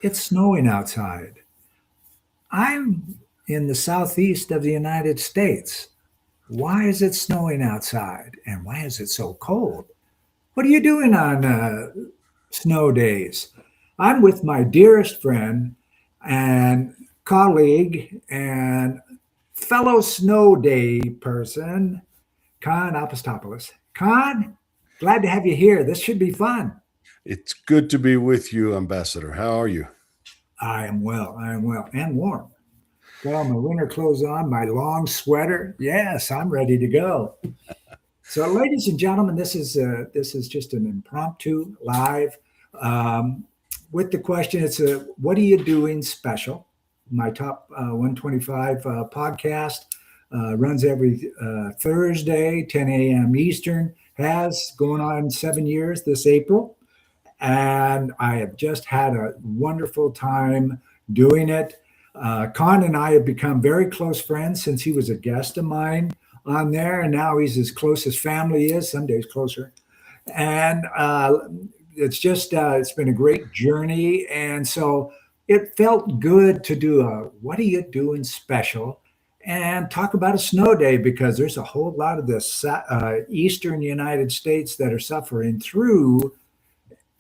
It's snowing outside. I'm in the southeast of the United States. Why is it snowing outside? And why is it so cold? What are you doing on snow days? I'm with my dearest friend and colleague and fellow snow day person, Khan Apostopoulos. Khan, glad to have you here. This should be fun. It's good to be with you, Ambassador. How are you? I am well. I am well and warm. Got all my winter clothes on, my long sweater. Yes, I'm ready to go. So, ladies and gentlemen, this is just an impromptu live um, with the question. It's a what are you doing special? My top 125 podcast runs every Thursday, 10 a.m. Eastern. Has going on 7 years this April, and I have just had a wonderful time doing it. Khan and I have become very close friends since he was a guest of mine on there, and now he's as close as family is. Some days closer, and it's been a great journey, and so it felt good to do a "What are you doing special?" and talk about a snow day because there's a whole lot of the eastern United States that are suffering through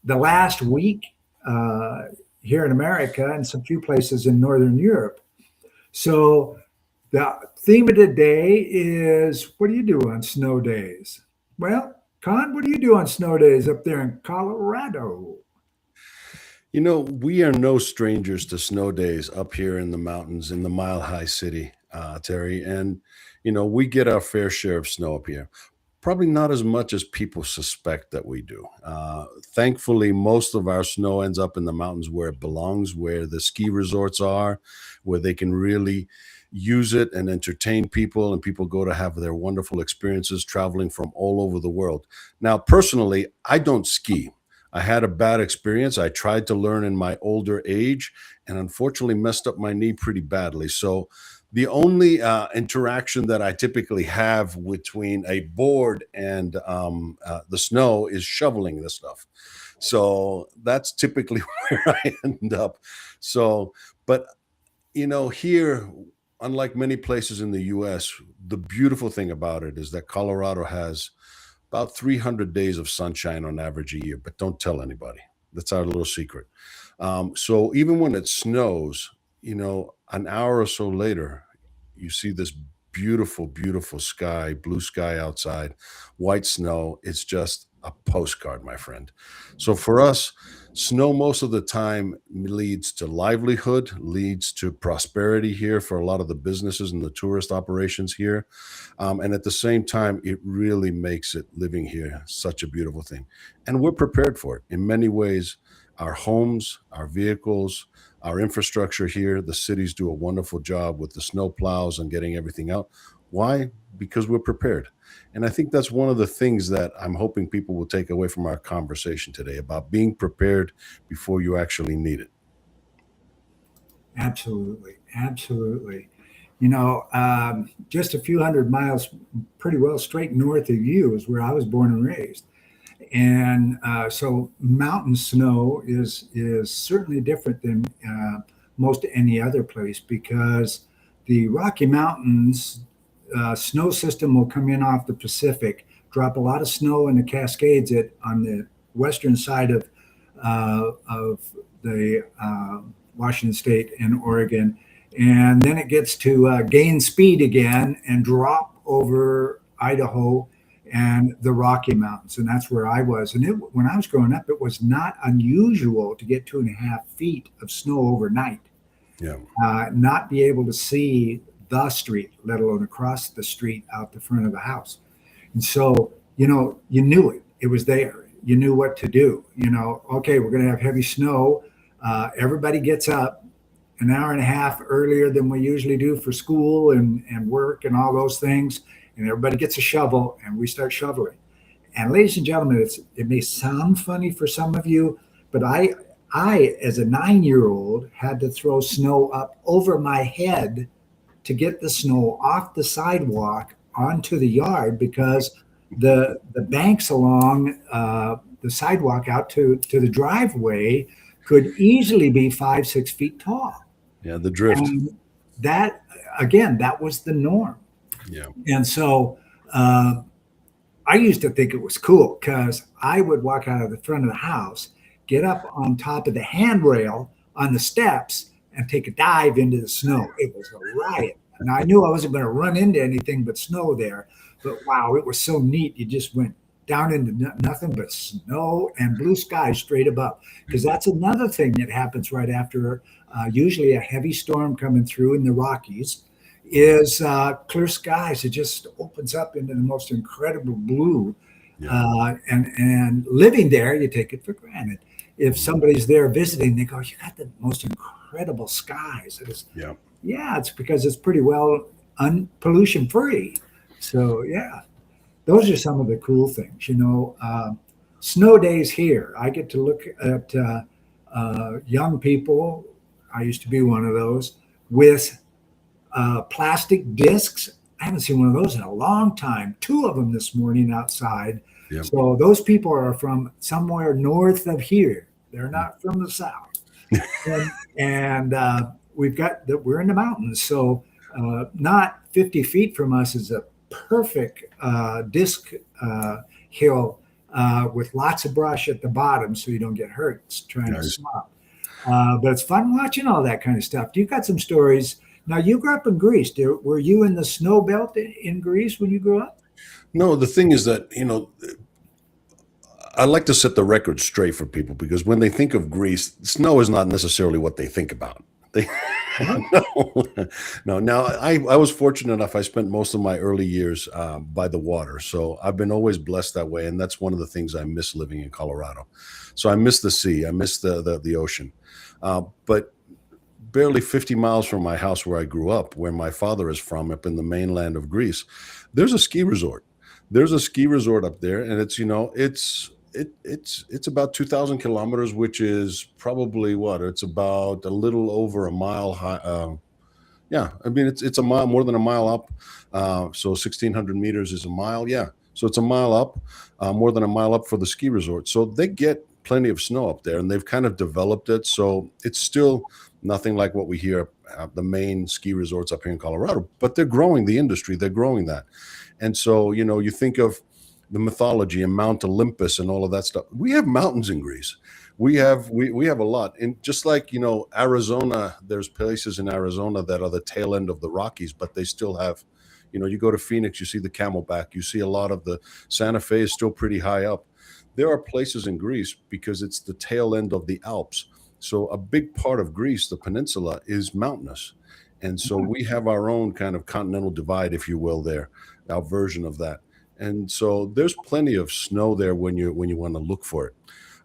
the last week uh, here in America and some few places in Northern Europe. So the theme of the day is what do you do on snow days? Well, Con, what do you do on snow days up there in Colorado? We are no strangers to snow days up here in the mountains in the Mile High City, Terry. And, we get our fair share of snow up here. Probably not as much as people suspect that we do. Thankfully, most of our snow ends up in the mountains where it belongs, where the ski resorts are, where they can really use it and entertain people, and people go to have their wonderful experiences traveling from all over the world. Now, personally, I don't ski. I had a bad experience. I tried to learn in my older age and unfortunately messed up my knee pretty badly. So, the only interaction that I typically have between a board and the snow is shoveling the stuff. So that's typically where I end up. So, but here, unlike many places in the US, the beautiful thing about it is that Colorado has about 300 days of sunshine on average a year, but don't tell anybody. That's our little secret. So even when it snows, an hour or so later, you see this beautiful, beautiful sky, blue sky outside, white snow. It's just a postcard, my friend. So for us, snow most of the time leads to livelihood, leads to prosperity here for a lot of the businesses and the tourist operations here. And at the same time, it really makes it living here such a beautiful thing. And we're prepared for it in many ways. Our homes, our vehicles, our infrastructure here, the cities do a wonderful job with the snow plows and getting everything out. Why? Because we're prepared. And I think that's one of the things that I'm hoping people will take away from our conversation today about being prepared before you actually need it. Absolutely, absolutely. Just a few hundred miles, pretty well straight north of you is where I was born and raised. And so mountain snow is certainly different than most any other place because the Rocky Mountains snow system will come in off the Pacific, drop a lot of snow in the Cascades on the western side of the Washington State and Oregon, and then it gets to gain speed again and drop over Idaho and the Rocky Mountains, and that's where I was. And when I was growing up, it was not unusual to get 2.5 feet of snow overnight, Yeah. not be able to see the street, let alone across the street out the front of the house. And so, you knew it. It was there. You knew what to do. Okay, we're going to have heavy snow. Everybody gets up an hour and a half earlier than we usually do for school and work and all those things. And everybody gets a shovel and we start shoveling. And ladies and gentlemen, it may sound funny for some of you, but I as a 9-year-old had to throw snow up over my head to get the snow off the sidewalk onto the yard because the banks along the sidewalk out to the driveway could easily be 5, 6 feet tall. Yeah, the drift. And that, again, that was the norm. Yeah. And so I used to think it was cool because I would walk out of the front of the house, get up on top of the handrail on the steps, and take a dive into the snow. It was a riot. And I knew I wasn't going to run into anything but snow there. But wow, it was so neat. You just went down into nothing but snow and blue sky straight above. Because that's another thing that happens right after usually a heavy storm coming through in the Rockies is clear skies. It just opens up into the most incredible blue. Yeah. And living there, you take it for granted. If somebody's there visiting, they go, "You got the most incredible skies." Yeah. Yeah, it's because it's pretty well pollution free. So yeah, those are some of the cool things. Snow days here. I get to look at young people. I used to be one of those with plastic discs. I haven't seen one of those in a long time. 2 of them this morning outside. Yep. So those people are from somewhere north of here. They're not from the south. and we've got that. We're in the mountains, so not 50 feet from us is a perfect disc hill with lots of brush at the bottom, so you don't get hurt. It's trying to stop. But it's fun watching all that kind of stuff. You've got some stories. Now, you grew up in Greece. Were you in the snow belt in Greece when you grew up? No, the thing is that, I like to set the record straight for people because when they think of Greece, snow is not necessarily what they think about. No. Now, I was fortunate enough. I spent most of my early years by the water. So I've been always blessed that way. And that's one of the things I miss living in Colorado. So I miss the sea. I miss the ocean. But barely 50 miles from my house where I grew up, where my father is from, up in the mainland of Greece, there's a ski resort. There's a ski resort up there. And it's about 2,000 kilometers, which is probably it's about a little over a mile high. Yeah, I mean, it's a mile, more than a mile up. So 1,600 meters is a mile. Yeah, so it's a mile up, more than a mile up for the ski resort. So they get plenty of snow up there, and they've kind of developed it. So it's still nothing like what we hear the main ski resorts up here in Colorado, but they're growing the industry. They're growing that. And so, you think of the mythology and Mount Olympus and all of that stuff. We have mountains in Greece. We have a lot. And just like, Arizona, there's places in Arizona that are the tail end of the Rockies, but they still have, you go to Phoenix, you see the Camelback, you see a lot of the Santa Fe is still pretty high up. There are places in Greece because it's the tail end of the Alps. So a big part of Greece, the peninsula, is mountainous. And so we have our own kind of continental divide, if you will, there, our version of that. And so there's plenty of snow there when you want to look for it.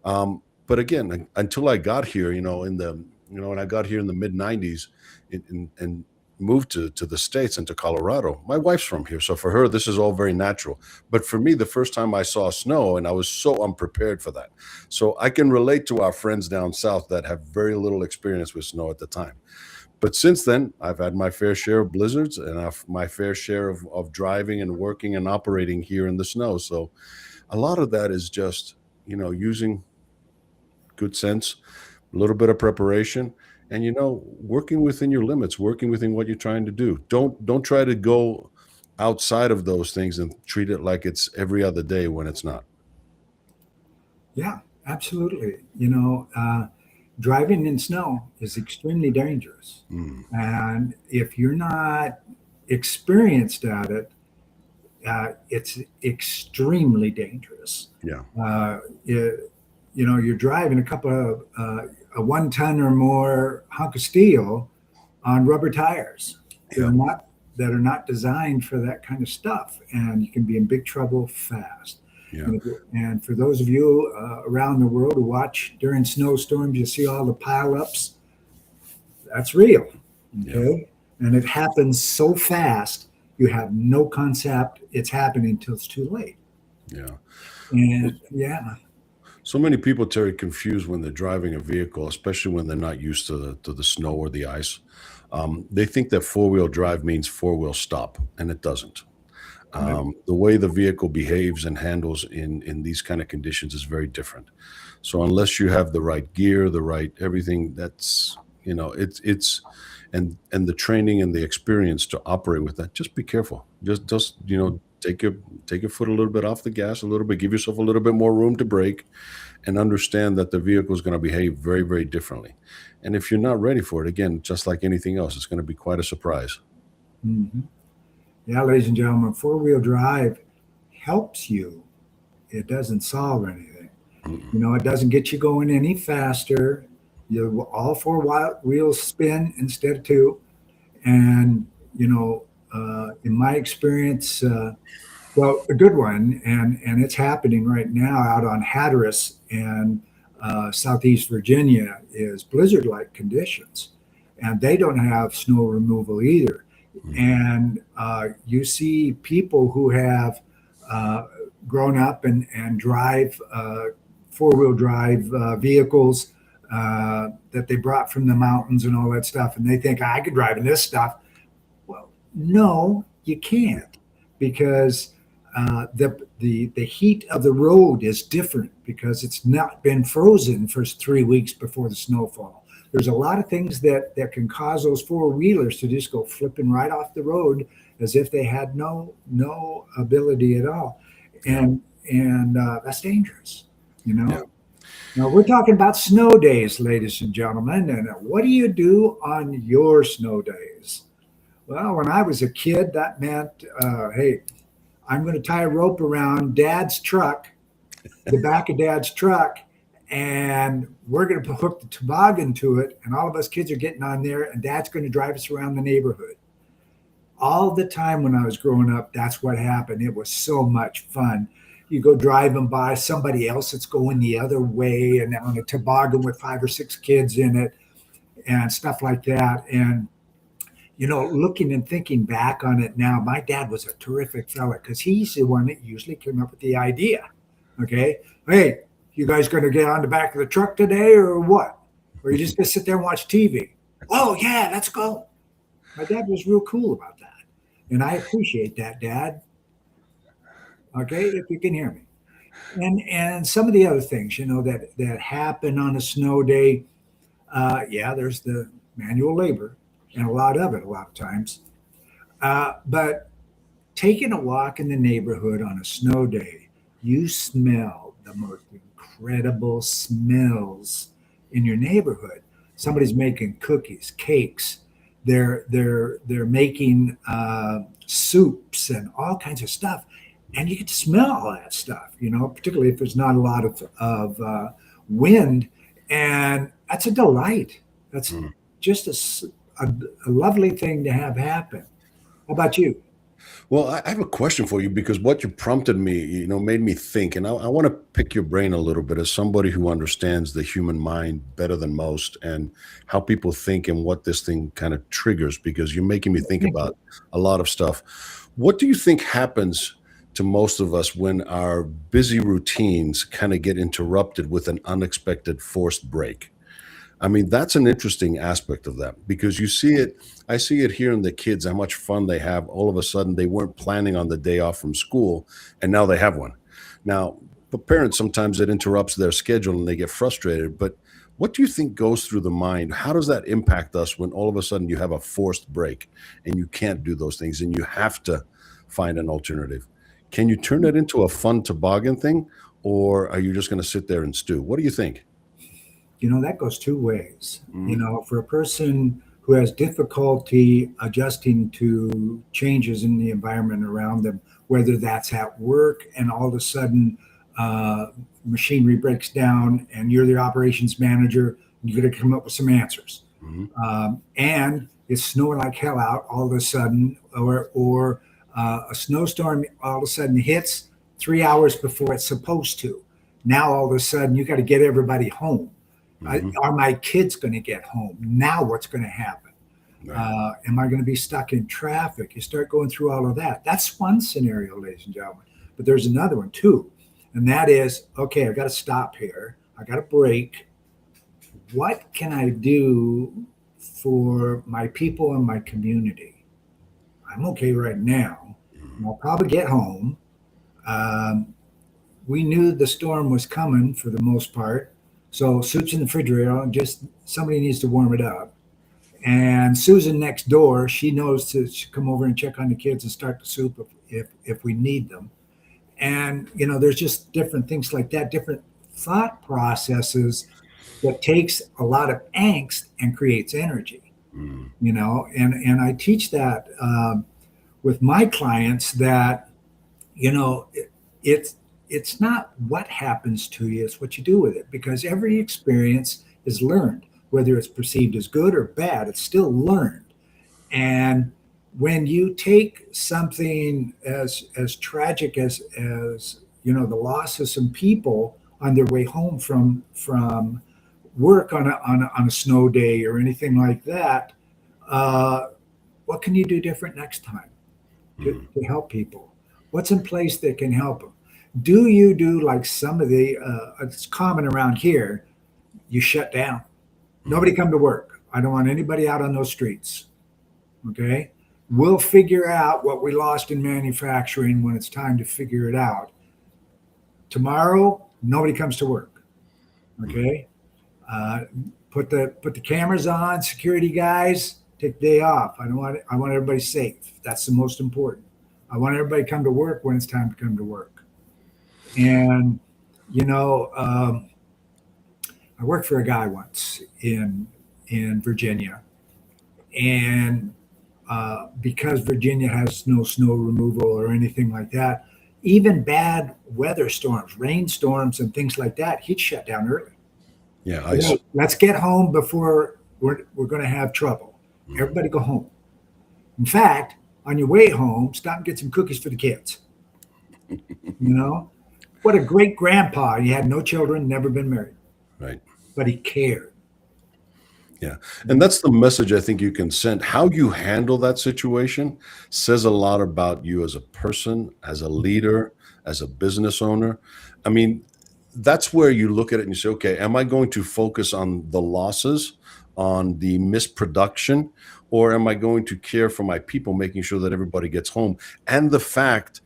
But again, until I got here, when I got here in the mid 90s and moved to the States and to Colorado, my wife's from here. So for her, this is all very natural. But for me, the first time I saw snow, and I was so unprepared for that. So I can relate to our friends down south that have very little experience with snow at the time. But since then, I've had my fair share of blizzards and my fair share of driving and working and operating here in the snow. So a lot of that is just, using good sense, a little bit of preparation, and, working within your limits, working within what you're trying to do. Don't try to go outside of those things and treat it like it's every other day when it's not. Yeah, absolutely. Driving in snow is extremely dangerous. And if you're not experienced at it, it's extremely dangerous. Yeah. You're driving a couple of a 1 ton or more hunk of steel on rubber tires. Yeah. That are not designed for that kind of stuff, and you can be in big trouble fast. Yeah. And for those of you around the world who watch during snowstorms, you see all the pileups. That's real. Okay. Yeah. And it happens so fast, you have no concept it's happening until it's too late. Yeah. And yeah. So many people, Terry, confused when they're driving a vehicle, especially when they're not used to the snow or the ice. They think that 4-wheel drive means 4-wheel stop, and it doesn't. Yeah. The way the vehicle behaves and handles in these kind of conditions is very different. So unless you have the right gear, the right everything, that's it's and the training and the experience to operate with that, just be careful. Just take your foot a little bit off the gas a little bit, give yourself a little bit more room to brake, and understand that the vehicle is going to behave very, very differently. And if you're not ready for it, again, just like anything else, it's going to be quite a surprise. Mhm. Yeah, ladies and gentlemen, four-wheel drive helps you. It doesn't solve anything. Mm-mm. It doesn't get you going any faster. All four wheels spin instead of two. And, in my experience, well, a good one, and it's happening right now out on Hatteras and Southeast Virginia, is blizzard-like conditions, and they don't have snow removal either. Mhm. And you see people who have uh, grown up and drive four-wheel drive vehicles that they brought from the mountains and all that stuff, and they think I could drive in this stuff. Well, no, you can't, because the heat of the road is different because it's not been frozen for 3 weeks before the snowfall. There's a lot of things that can cause those four wheelers to just go flipping right off the road as if they had no ability at all, Yeah. and that's dangerous. You Yeah. know. Now we're talking about snow days, ladies and gentlemen, and what do you do on your snow days? Well, when I was a kid, that meant, hey, I'm going to tie a rope around Dad's truck, the back of Dad's truck, and we're going to hook the toboggan to it. And all of us kids are getting on there, and Dad's going to drive us around the neighborhood. All the time when I was growing up, that's what happened. It was so much fun. You go driving by somebody else that's going the other way, and on a toboggan with 5 or 6 kids in it, and stuff like that. And looking and thinking back on it now, my dad was a terrific fella because he's the one that usually came up with the idea. Okay. Hey, you guys going to get on the back of the truck today or what? Or you just going to sit there and watch TV? Oh, yeah, let's go. My dad was real cool about that. And I appreciate that, Dad. Okay. If you can hear me. And some of the other things, that happen on a snow day. Yeah, there's the manual labor and a lot of it, a lot of times. But taking a walk in the neighborhood on a snow day, you smell the most incredible smells in your neighborhood. Somebody's making cookies, cakes. They're making soups and all kinds of stuff, and you get to smell all that stuff. Particularly if there's not a lot of wind, and that's a delight. That's Mm. just a lovely thing to have happen. How about you? Well, I have a question for you because what you prompted me, made me think, and I want to pick your brain a little bit as somebody who understands the human mind better than most and how people think and what this thing kind of triggers. Because you're making me think Thank you. about a lot of stuff. What do you think happens to most of us when our busy routines kind of get interrupted with an unexpected forced break? I mean, that's an interesting aspect of that because I see it here in the kids, how much fun they have. All of a sudden, they weren't planning on the day off from school, and now they have one. Now, for parents, sometimes it interrupts their schedule and they get frustrated. But what do you think goes through the mind? How does that impact us when all of a sudden you have a forced break and you can't do those things and you have to find an alternative? Can you turn that into a fun toboggan thing, or are you just going to sit there and stew? What do you think? That goes two ways. Mhm. For a person who has difficulty adjusting to changes in the environment around them, whether that's at work and all of a sudden uh, machinery breaks down and you're the operations manager, you got to come up with some answers. Mhm. And it's snowing like hell out all of a sudden, or a snowstorm all of a sudden hits 3 hours before it's supposed to. Now all of a sudden you got to get everybody home. Mhm. Are my kids going to get home? Now what's going to happen? Right. Am I going to be stuck in traffic? You start going through all of that. That's one scenario, ladies and gentlemen. But there's another one too. And that is, okay, I got to stop here. I got to break. What can I do for my people and my community? I'm okay right now, I'll probably get home. We knew the storm was coming for the most part. So soup's in the refrigerator, and just somebody needs to warm it up. And Susan next door, she knows to come over and check on the kids and start the soup if we need them. And there's just different things like that, different thought processes that takes a lot of angst and creates energy. And I teach that with my clients that it's not what happens to you, it's what you do with it, because every experience is learned, whether it's perceived as good or bad, it's still learned. And when you take something as tragic as the loss of some people on their way home from work on a snow day or anything like that, what can you do different next time to help people? What's in place that can help them? Do you do like some of the it's common around here, you shut down, nobody come to work, I don't want anybody out on those streets. Okay, we'll figure out what we lost in manufacturing when it's time to figure it out. Tomorrow, nobody comes to work. Okay, put the cameras on, security guys, take the day off. I want everybody safe. That's the most important. I want everybody to come to work when it's time to come to work. And I worked for a guy once in Virginia, and because Virginia has no snow removal or anything like that, even bad weather storms, rainstorms and things like that, he'd shut down early. Yeah, let's get home before we're going to have trouble. Everybody go home. In fact, on your way home, stop and get some cookies for the kids. What a great grandpa. He had no children, never been married. Right. But he cared. Yeah. And that's the message I think you can send. How you handle that situation says a lot about you as a person, as a leader, as a business owner. I mean, that's where you look at it and you say, okay, am I going to focus on the losses, on the misproduction, or am I going to care for my people, making sure that everybody gets home? And the fact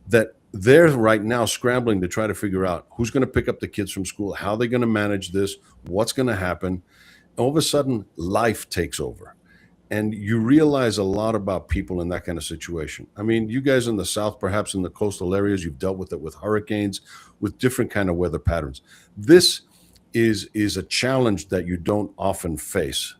that they're right now scrambling to try to figure out who's going to pick up the kids from school, how they're going to manage this, what's going to happen. All of a sudden, life takes over. And you realize a lot about people in that kind of situation. I mean, you guys in the South, perhaps in the coastal areas, you've dealt with it with hurricanes, with different kind of weather patterns. This is a challenge that you don't often face.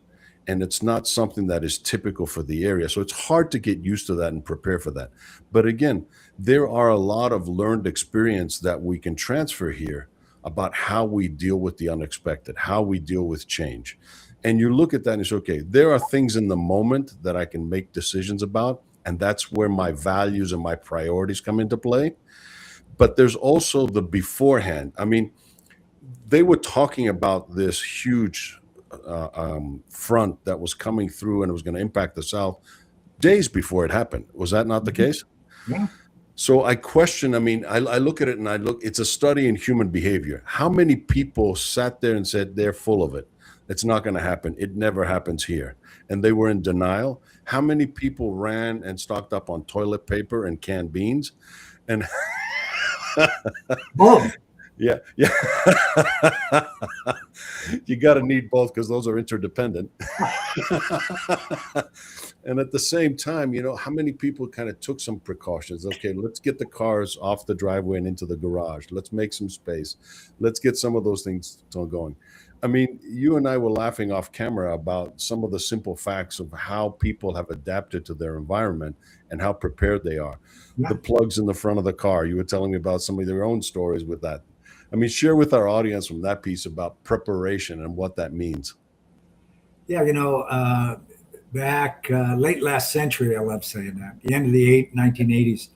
And it's not something that is typical for the area. So it's hard to get used to that and prepare for that. But again, there are a lot of learned experience that we can transfer here about how we deal with the unexpected, how we deal with change. And you look at that and you say, okay, there are things in the moment that I can make decisions about. And that's where my values and my priorities come into play. But there's also the beforehand. I mean, they were talking about this huge front that was coming through and it was going to impact the South days before it happened. Was that not the case? Yeah. So I question, I mean, I look at it and it's a study in human behavior. How many people sat there and said, they're full of it. It's not going to happen. It never happens here. And they were in denial. How many people ran and stocked up on toilet paper and canned beans? And Both. Yeah. You got to need both because those are interdependent. And at the same time, how many people kind of took some precautions? Okay, let's get the cars off the driveway and into the garage. Let's make some space. Let's get some of those things going. I mean, you and I were laughing off camera about some of the simple facts of how people have adapted to their environment and how prepared they are. Yeah. The plugs in the front of the car. You were telling me about some of your own stories with that. I mean, share with our audience from that piece about preparation and what that means. Yeah, back late last century, I love saying that, the end of the 1980s,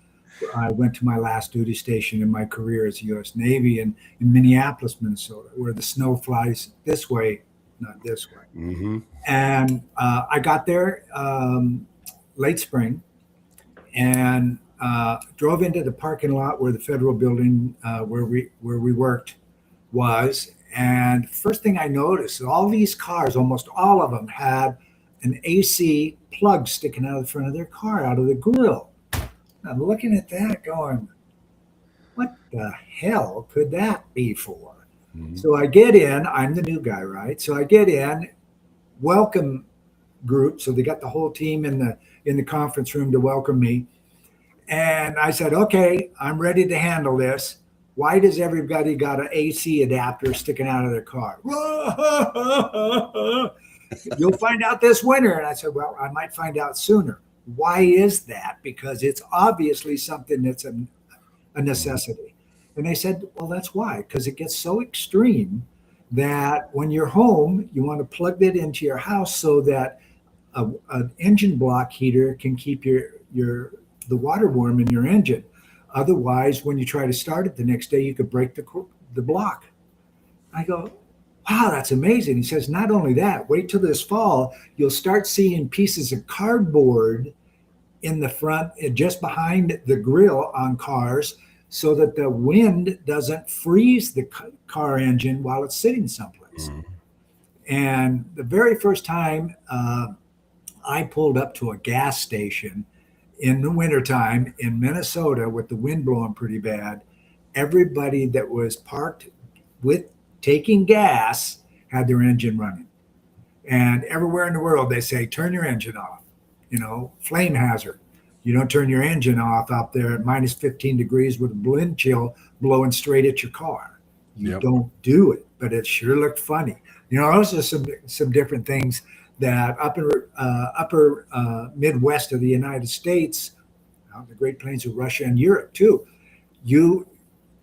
I went to my last duty station in my career as a U.S. Navy in Minneapolis, Minnesota, where the snow flies this way, not this way. Mm-hmm. And I got there late spring and drove into the parking lot where the federal building where we worked was. And first thing I noticed, all these cars, almost all of them, had an AC plug sticking out of the front of their car, out of the grill. I'm looking at that going, what the hell could that be for? Mhm. So I get in, I'm the new guy, right? So I get in, welcome group. So they got the whole team in the conference room to welcome me. And I said, okay, I'm ready to handle this. Why does everybody got an AC adapter sticking out of their car? You'll find out this winter. And I said, well, I might find out sooner. Why is that? Because it's obviously something that's a necessity. And they said, well, that's why, because it gets so extreme that when you're home, you want to plug it into your house so that an engine block heater can keep the water warm in your engine. Otherwise, when you try to start it the next day, you could break the block. I go, wow, that's amazing. He says, not only that, wait till this fall, you'll start seeing pieces of cardboard in the front, just behind the grill on cars, so that the wind doesn't freeze the car engine while it's sitting someplace. Mhm. And the very first time I pulled up to a gas station in the wintertime in Minnesota with the wind blowing pretty bad, everybody that was parked with taking gas had their engine running. And everywhere in the world, they say, turn your engine off, flame hazard. You don't turn your engine off out there at minus 15 degrees with a wind chill blowing straight at your car. You Yep. don't do it, but it sure looked funny. Those are some different things that upper Midwest of the United States, the Great Plains of Russia and Europe too.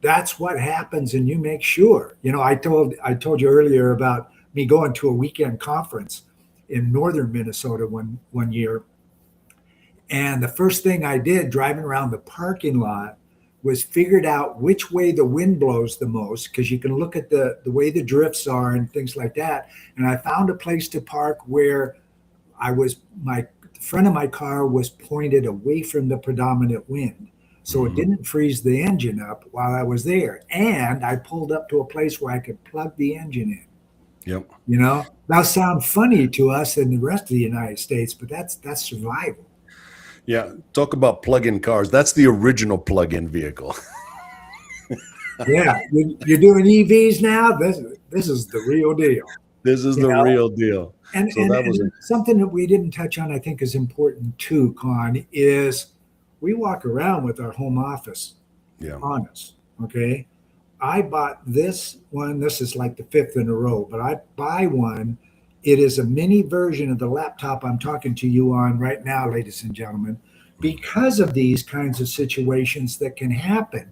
That's what happens, and you make sure. I told you earlier about me going to a weekend conference in northern Minnesota one year. And the first thing I did driving around the parking lot was figured out which way the wind blows the most, because you can look at the way the drifts are and things like that. And I found a place to park where my front of my car was pointed away from the predominant wind. So it didn't freeze the engine up while I was there. And I pulled up to a place where I could plug the engine in. Yep. That'll sound funny to us in the rest of the United States, but that's survival. Yeah. Talk about plug-in cars. That's the original plug-in vehicle. Yeah, you're doing EVs now. This is the real deal. This is the real deal. And, So and, that was and something that we didn't touch on, I think, is important too, Con, is we walk around with our home office Yeah. on us. Okay. I bought this one. This is like the fifth in a row, but I buy one. It is a mini version of the laptop I'm talking to you on right now, ladies and gentlemen, because of these kinds of situations that can happen.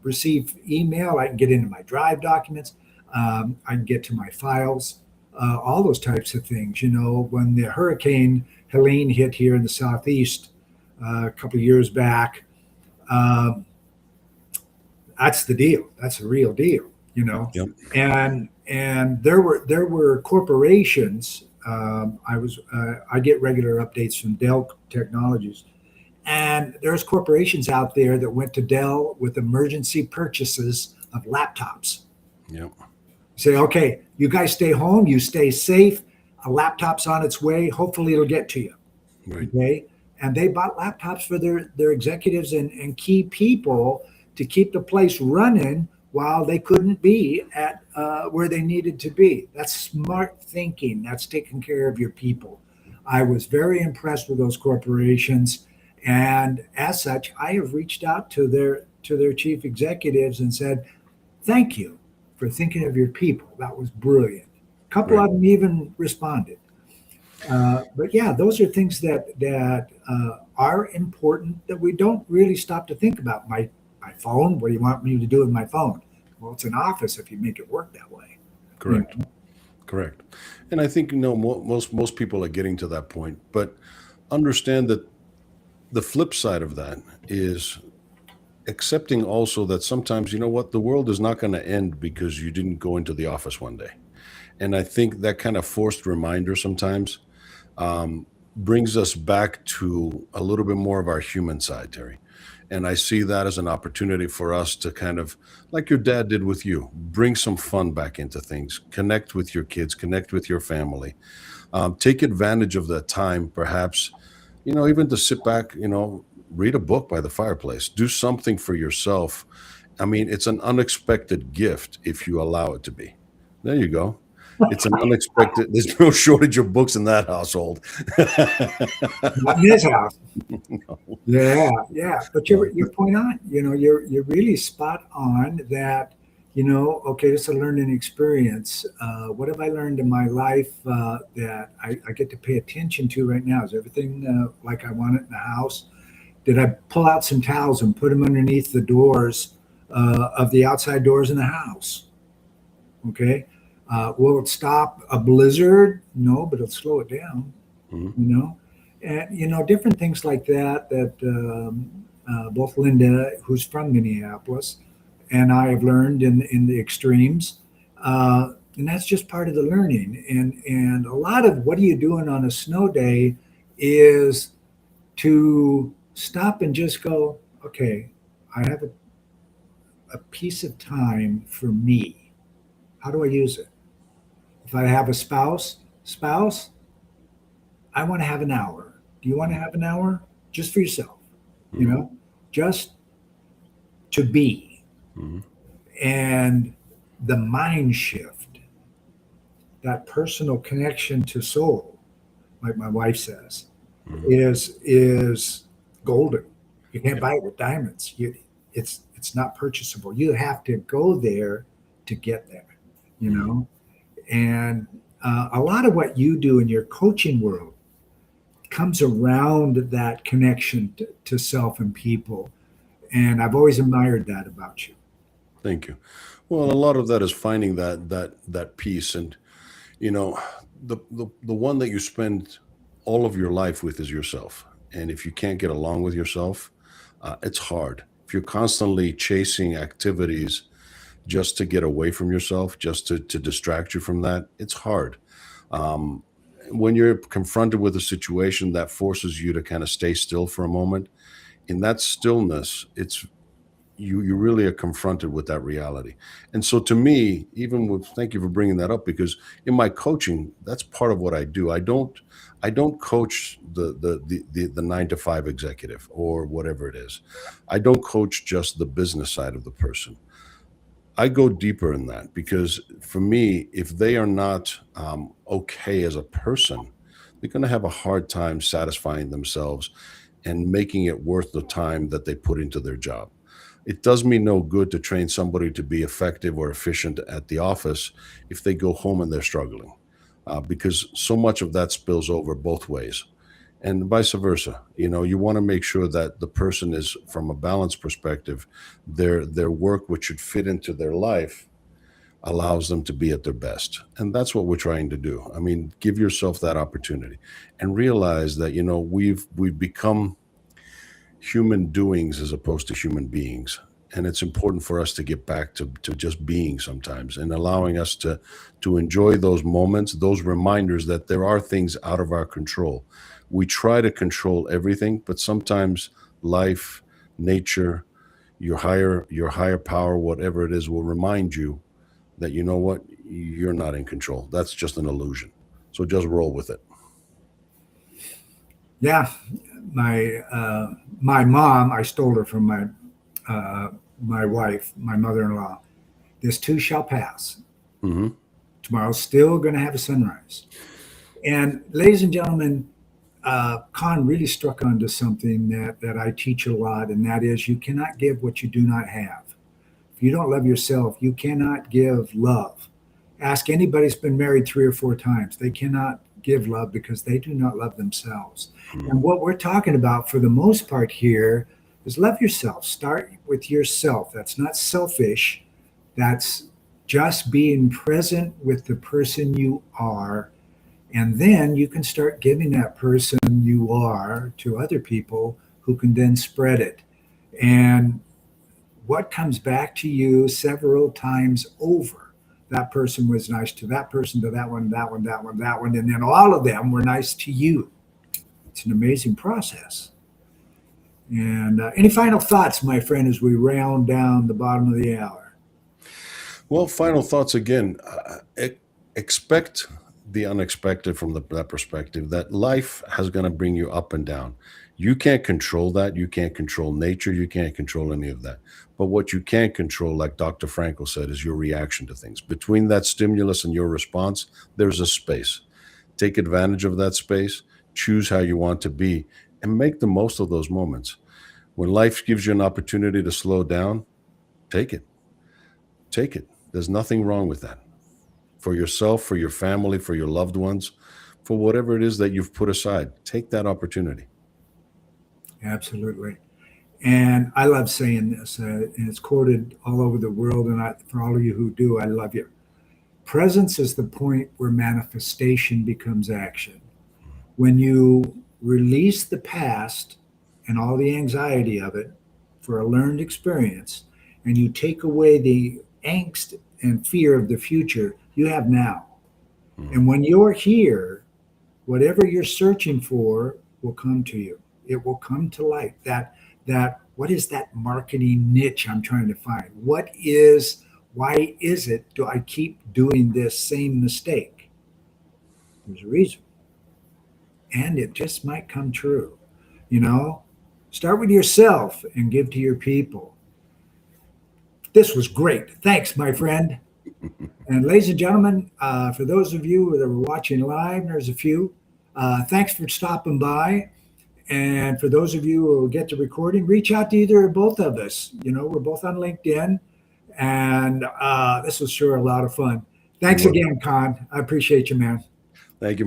Receive email. I can get into my Drive documents. I can get to my files, all those types of things. When the Hurricane Helene hit here in the Southeast a couple of years back, that's the deal. That's the real deal. Yep. And there were corporations. I get regular updates from Dell Technologies, and there's corporations out there that went to Dell with emergency purchases of laptops. Yep. Say, okay, you guys stay home, you stay safe. A laptop's on its way. Hopefully, it'll get to you. Right. Okay, and they bought laptops for their executives and key people to keep the place running while they couldn't be at where they needed to be. That's smart thinking. That's taking care of your people. I was very impressed with those corporations, and as such, I have reached out to their chief executives and said, "Thank you for thinking of your people. That was brilliant." A couple Right. of them even responded. But yeah, those are things that are important that we don't really stop to think about. My phone. What do you want me to do with my phone? Well, it's an office if you make it work that way. Correct. Correct. And I think most people are getting to that point, but understand that the flip side of that is accepting also that sometimes, the world is not going to end because you didn't go into the office one day. And I think that kind of forced reminder sometimes brings us back to a little bit more of our human side, Terry. And I see that as an opportunity for us to kind of, like your dad did with you, bring some fun back into things, connect with your kids, connect with your family, take advantage of that time, perhaps, even to sit back, read a book by the fireplace. Do something for yourself. I mean, it's an unexpected gift if you allow it to be. There you go. It's an unexpected. There's no shortage of books in that household. Not in this house. Yeah, yeah. But No. your point on, you're really spot on that, okay, it's a learning experience. What have I learned in my life that I get to pay attention to right now? Is everything like I want it in the house? Did I pull out some towels and put them underneath the doors of the outside doors in the house? Okay. Will it stop a blizzard? No, but it'll slow it down, Mhm. you know? And, different things like that, that both Linda, who's from Minneapolis, and I have learned in the extremes. And that's just part of the learning. And a lot of what are you doing on a snow day is to stop and just go, okay, I have a piece of time for me. How do I use it? If I have a spouse, I want to have an hour. Do you want to have an hour just for yourself? You Mhm. know, just to be. Mhm. And the mind shift, that personal connection to soul, like my wife says, Mhm. is golden. You can't Yeah. buy it with diamonds. It's not purchasable. You have to go there to get there. You Mhm. know, and a lot of what you do in your coaching world comes around that connection to self and people. And I've always admired that about you. Thank you. Well, a lot of that is finding that peace, and you know, the one that you spend all of your life with is yourself. And if you can't get along with yourself, it's hard. If you're constantly chasing activities just to get away from yourself, just to distract you from that, it's hard. Um, when you're confronted with a situation that forces you to kind of stay still for a moment, in that stillness, it's you really are confronted with that reality. And so to me, even with, thank you for bringing that up, because in my coaching, that's part of what I do. I don't coach the 9 to 5 executive or whatever it is. I don't coach just the business side of the person. I go deeper in that, because for me, if they are not okay as a person, they're going to have a hard time satisfying themselves and making it worth the time that they put into their job. It does me no good to train somebody to be effective or efficient at the office if they go home and they're struggling, because so much of that spills over both ways, and vice versa. You want to make sure that the person is, from a balance perspective, their work, which should fit into their life, allows them to be at their best. And that's what we're trying to do. I mean, give yourself that opportunity and realize that we've become human doings as opposed to human beings. And it's important for us to get back to just being sometimes, and allowing us to enjoy those moments, those reminders that there are things out of our control. We try to control everything, but sometimes life, nature, your higher power, whatever it is, will remind you that, you know what, you're not in control. That's just an illusion. So just roll with it. Yeah, my mom, I stole her from my wife, my mother-in-law. This too shall pass. Hmm. Tomorrow's still going to have a sunrise. And ladies and gentlemen, Khan really struck onto something that I teach a lot, and that is you cannot give what you do not have. If you don't love yourself, you cannot give love. Ask anybody who's been married 3 or 4 times. They cannot give love because they do not love themselves. And what we're talking about for the most part here is love yourself. Start with yourself. That's not selfish. That's just being present with the person you are. And then you can start giving that person you are to other people who can then spread it. And what comes back to you several times over? That person was nice to that person, to that one, that one, that one, that one. And then all of them were nice to you. It's an amazing process. And any final thoughts, my friend, as we round down the bottom of the hour? Well, final thoughts again. Expect the unexpected from that perspective, that life has going to bring you up and down. You can't control that. You can't control nature. You can't control any of that. But what you can control, like Dr. Frankel said, is your reaction to things. Between that stimulus and your response, there's a space. Take advantage of that space, choose how you want to be, and make the most of those moments. When life gives you an opportunity to slow down, take it. Take it. There's nothing wrong with that. For yourself, for your family, for your loved ones, for whatever it is that you've put aside, take that opportunity. Absolutely. And I love saying this, and it's quoted all over the world. And for all of you who do, I love you. Presence is the point where manifestation becomes action. When you release the past and all the anxiety of it for a learned experience, and you take away the angst and fear of the future, you have now. And when you're here, whatever you're searching for will come to you. It will come to light. That what is that marketing niche I'm trying to find? Why is it do I keep doing this same mistake? There's a reason. And it just might come true. Start with yourself and give to your people. This was great. Thanks, my friend. And ladies and gentlemen, for those of you that are watching live, there's a few, thanks for stopping by. And for those of you who will get the recording, reach out to either or both of us. We're both on LinkedIn. And this was sure a lot of fun. Thanks again, Con. I appreciate you, man. Thank you.